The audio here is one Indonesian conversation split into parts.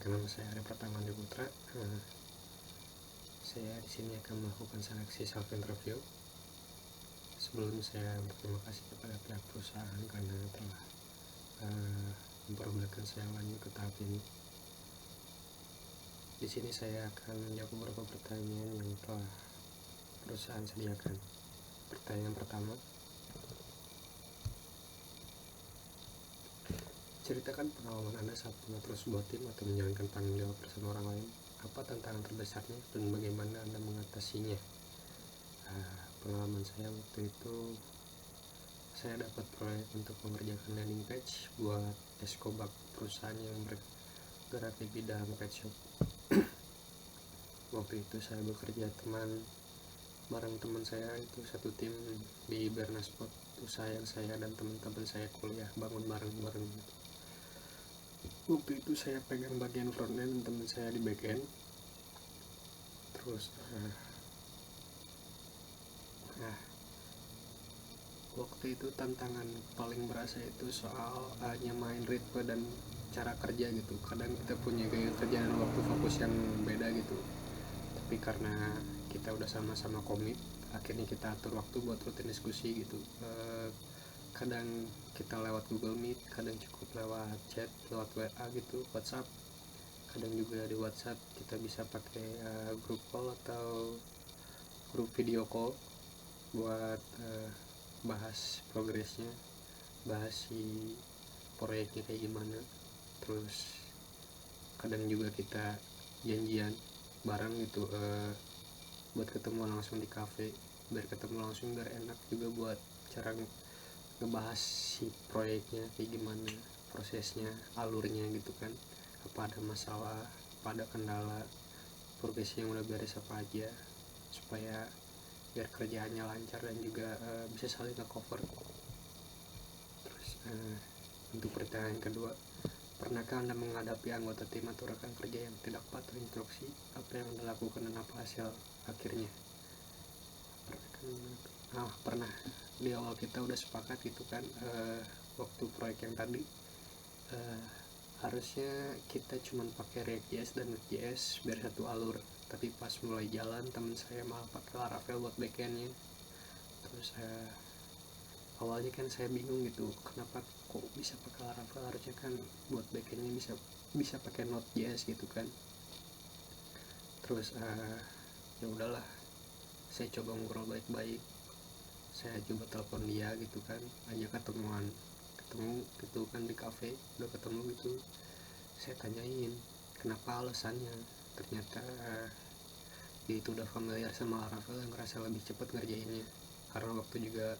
Perkenalkan, nama saya Ari Pratama Putra. Saya di sini akan melakukan seleksi self interview. Sebelum saya berterima kasih kepada pihak perusahaan karena telah memperbolehkan saya lanjut ke tahap ini. Di sini saya akan menjawab beberapa pertanyaan yang telah perusahaan sediakan. Pertanyaan pertama, ceritakan pengalaman Anda saat mengatur sebuah tim atau menjalankan tanggung jawab bersama orang lain. Apa tantangan terbesarnya dan bagaimana Anda mengatasinya? Pengalaman saya waktu itu, saya dapat proyek untuk mengerjakan landing page buat Escobak, perusahaan yang bergerak di bidang pet shop. Waktu itu saya bekerja bareng teman saya, itu satu tim di Bernaspot, usaha yang saya dan teman-teman saya kuliah bangun bareng-bareng gitu. Waktu itu saya pegang bagian front end, teman saya di back end. Terus waktu itu tantangan paling berasa itu soal nyamain ritme dan cara kerja gitu. Kadang kita punya gaya kerja dan waktu fokus yang beda gitu, tapi karena kita udah sama-sama komit, akhirnya kita atur waktu buat rutin diskusi gitu. Kadang kita lewat Google Meet, kadang cukup lewat chat, lewat WA gitu, WhatsApp. Kadang juga di WhatsApp kita bisa pakai grup call atau grup video call buat bahas progresnya, bahas si proyeknya kayak gimana. Terus kadang juga kita janjian bareng gitu, buat ketemu langsung di cafe, biar ketemu langsung biar enak juga buat cara ngebahas si proyeknya kayak gimana, prosesnya, alurnya gitu kan, apa ada masalah, apa ada kendala, progresnya yang udah beres apa aja, supaya biar kerjaannya lancar dan juga bisa saling nge-cover. Terus untuk pertanyaan kedua, pernahkah Anda menghadapi anggota tim atau rekan kerja yang tidak patuh instruksi? Apa yang Anda lakukan dan apa hasil akhirnya? Pernah. Di awal kita udah sepakat gitu kan, waktu proyek yang tadi harusnya kita cuman pakai React.js dan Node.js biar satu alur, tapi pas mulai jalan teman saya malah pakai Laravel buat backendnya. Terus awalnya kan saya bingung gitu, kenapa kok bisa pakai Laravel, harusnya kan buat backendnya bisa pakai Node.js gitu kan. Terus ya udahlah, saya coba ngobrol baik-baik, saya coba telepon dia gitu kan, ajak ketemu gitu kan di cafe, udah ketemu gitu, saya tanyain kenapa alasannya. Ternyata dia itu udah familiar sama Laravel yang ngerasa lebih cepat ngerjainnya, karena waktu juga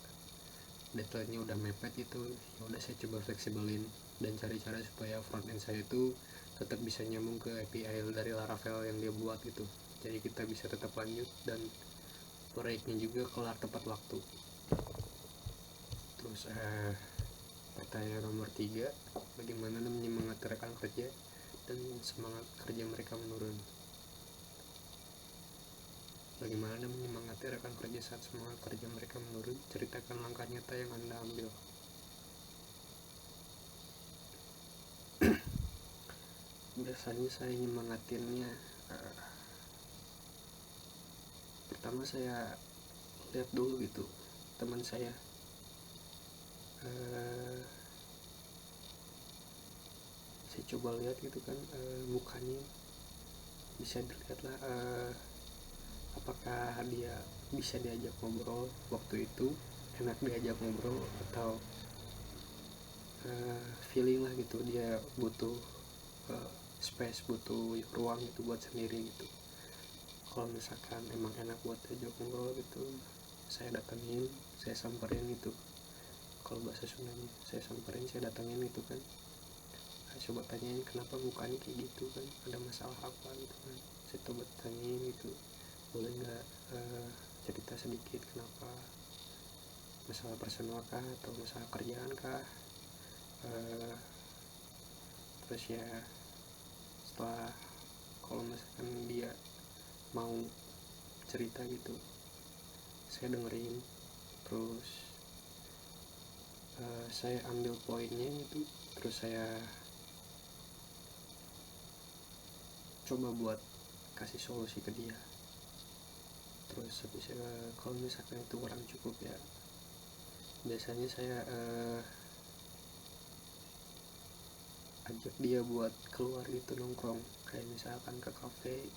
deadline-nya udah mepet itu. Ya udah, saya coba fleksibelin dan cari cara supaya frontend saya itu tetap bisa nyambung ke API dari Laravel yang dia buat gitu, jadi kita bisa tetap lanjut dan proyeknya juga kelar tepat waktu. Terus pertanyaan nomor 3, bagaimana menyemangati rekan kerja dan semangat kerja mereka menurun? Bagaimana menyemangati rekan kerja saat semangat kerja mereka menurun? Ceritakan langkah nyata yang Anda ambil. Biasanya saya nyemangatinnya, pertama saya lihat dulu gitu teman saya, saya coba lihat gitu kan, mukanya bisa dilihat lah, apakah dia bisa diajak ngobrol waktu itu, enak diajak ngobrol, atau feeling lah gitu, dia butuh space, butuh ruang gitu buat sendiri gitu. Kalau misalkan emang enak buat diajak ngobrol gitu, saya datengin, saya samperin gitu. Kalau bahasa Sundanya, saya samperin, saya datengin gitu kan, saya coba tanyain kenapa mukanya kayak gitu kan, ada masalah apa gitu kan, saya coba tanyain gitu, boleh nggak cerita sedikit kenapa, masalah personal kah atau masalah kerjaan kah. Terus ya setelah, kalau misalkan dia mau cerita gitu, saya dengerin, terus saya ambil poinnya itu, terus saya coba buat kasih solusi ke dia. Terus habis kalau misalkan itu kurang cukup ya biasanya saya ajak dia buat keluar gitu nongkrong, kayak misalkan ke kafe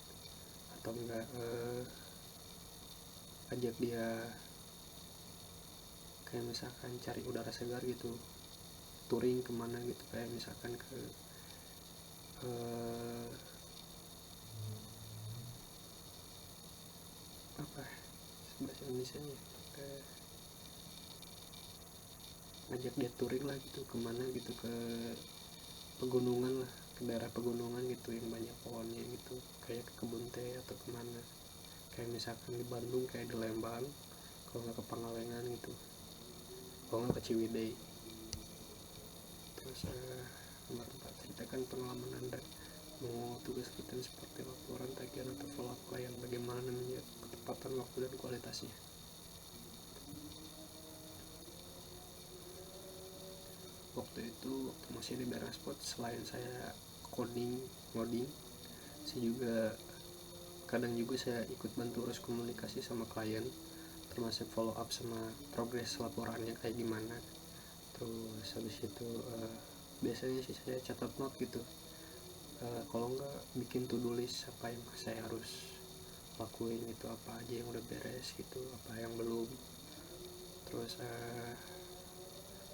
atau enggak ajak dia kayak misalkan cari udara segar gitu, touring kemana gitu, kayak misalkan ke apa bahasa Indonesia nya, ngajak dia touring lah gitu, kemana gitu, ke pegunungan lah, ke daerah pegunungan gitu yang banyak pohonnya gitu, kayak ke kebun teh atau kemana, kayak misalkan di Bandung kayak di Lembang, kalau nggak ke Pangalengan gitu, kalau nggak ke Ciwidey. Terus nomor 4, ceritakan pengalaman Anda mau tugas rutin seperti laporan, tagihan, atau follow up klien, bagaimana menjaga ketepatan waktu dan kualitasnya. Waktu itu masih di Beraspot, selain saya ngoding, saya juga kadang juga saya ikut bantu urus komunikasi sama klien, termasuk follow up sama progres laporannya kayak gimana. Terus habis itu biasanya sih saya catat note gitu, kalau enggak bikin to do list apa yang saya harus lakuin itu, apa aja yang udah beres gitu, apa yang belum. Terus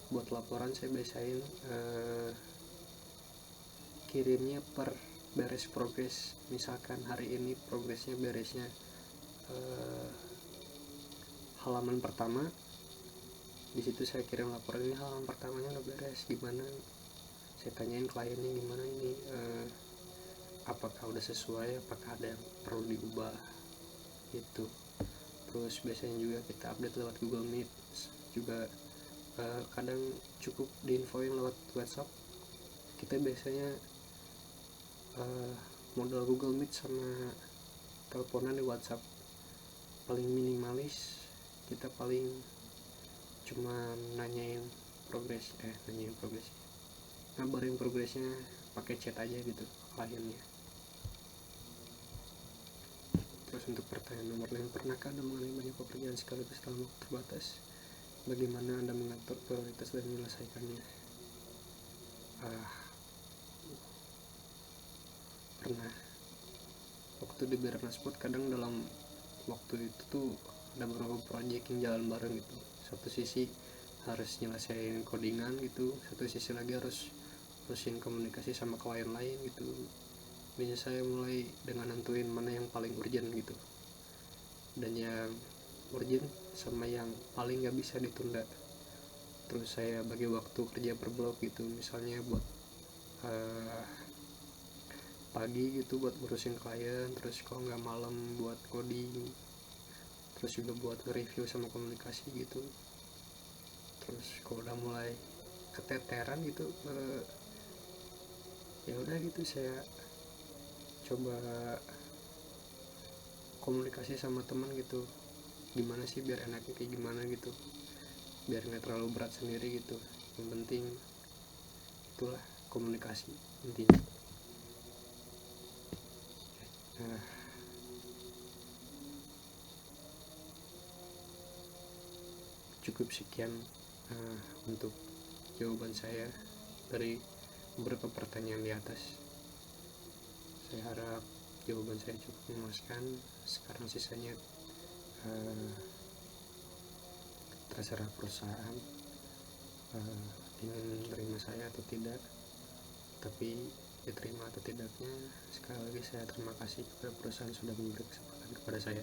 buat laporan saya biasain kirimnya per beres progres, misalkan hari ini progresnya beresnya halaman pertama, di situ saya kirim laporan, ini halaman pertamanya udah beres, gimana, saya tanyain kliennya gimana ini, apakah udah sesuai, apakah ada yang perlu diubah gitu. Terus biasanya juga kita update lewat Google Meet juga, kadang cukup diinfoin lewat WhatsApp. Kita biasanya modal Google Meet sama teleponan di WhatsApp paling minimalis, kita paling cuma nanyain progres, ngabarin progresnya pakai chat aja gitu kliennya. Terus untuk pertanyaan nomor 5, pernahkah Anda mengalami banyak pekerjaan sekaligus dalam waktu terbatas? Bagaimana Anda mengatur prioritas dan menyelesaikannya? Pernah. Waktu di Beraspot kadang dalam waktu itu tuh ada beberapa proyek yang jalan bareng gitu. Satu sisi harus nyelesain codingan gitu, satu sisi lagi harus terusin komunikasi sama klien lain gitu. Biasanya saya mulai dengan nentuin mana yang paling urgent gitu, dan yang urgent sama yang paling gak bisa ditunda. Terus saya bagi waktu kerja per blok gitu, misalnya buat pagi gitu buat ngurusin klien, terus kalau nggak malam buat coding, terus juga buat nge-review sama komunikasi gitu. Terus kalau udah mulai keteteran gitu, ya udah gitu saya coba komunikasi sama teman gitu, gimana sih biar enaknya kayak gimana gitu, biar nggak terlalu berat sendiri gitu. Yang penting itulah komunikasi intinya. Cukup sekian untuk jawaban saya dari beberapa pertanyaan di atas. Saya harap jawaban saya cukup memuaskan. Sekarang sisanya terserah perusahaan ingin menerima saya atau tidak. Tapi diterima atau tidaknya, sekali lagi saya terima kasih kepada perusahaan sudah memberi kesempatan kepada saya.